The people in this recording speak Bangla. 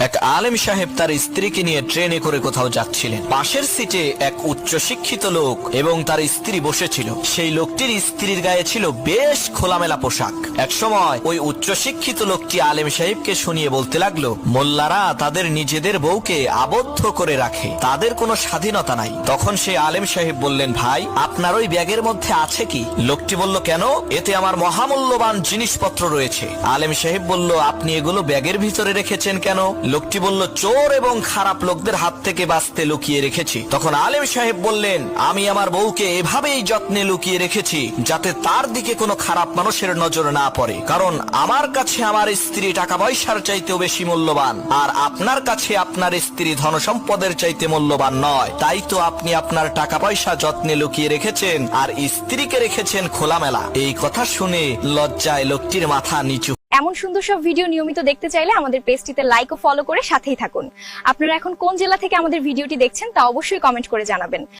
এক আলেম সাহেব তার স্ত্রীকে নিয়ে ট্রেনে করে কোথাও যাচ্ছিলেন। পাশের সিটে এক উচ্চশিক্ষিত লোক এবং তার স্ত্রী বসেছিল। সেই লোকটির স্ত্রীর গায়ে ছিল বেশ খোলামেলা পোশাক। এক সময় ওই উচ্চশিক্ষিত লোকটি আলেম সাহেবকে শুনিয়ে বলতে লাগলো, মোল্লারা তাদের নিজেদের বউকে আবদ্ধ করে রাখে, তাদের কোনো স্বাধীনতা নাই। তখন সেই আলেম সাহেব বললেন, ভাই আপনার ওই ব্যাগের মধ্যে আছে কি? লোকটি বলল, কেন? এতে আমার মহামূল্যবান জিনিসপত্র রয়েছে। আলেম সাহেব বলল, আপনি এগুলো ব্যাগের ভিতরে রেখেছেন কেন? লোকটি বলল, চোর এবং খারাপ লোকদের হাত থেকে বাঁচতে লুকিয়ে রেখেছি। তখন আলেম সাহেব বললেন, আমি আমার বউকে এভাবেই যত্নে লুকিয়ে রেখেছি যাতে তার দিকে কোনো খারাপ মানুষের নজর না পড়ে, কারণ আমার কাছে আমার স্ত্রী টাকা পয়সার চাইতেও বেশি মূল্যবান, আর আপনার কাছে আপনার স্ত্রী ধন সম্পদের চাইতে মূল্যবান নয়। তাই তো আপনি আপনার টাকা পয়সা যত্নে লুকিয়ে রেখেছেন আর স্ত্রীকে রেখেছেন খোলামেলা। এই কথা শুনে লজ্জায় লোকটির মাথা নিচু। এমন সুন্দর সব ভিডিও নিয়মিত দেখতে চাইলে আমাদের পেজটিতে লাইক ও ফলো করে সাথেই থাকুন। আপনারা এখন কোন জেলা থেকে আমাদের ভিডিওটি দেখছেন তা অবশ্যই কমেন্ট করে জানাবেন।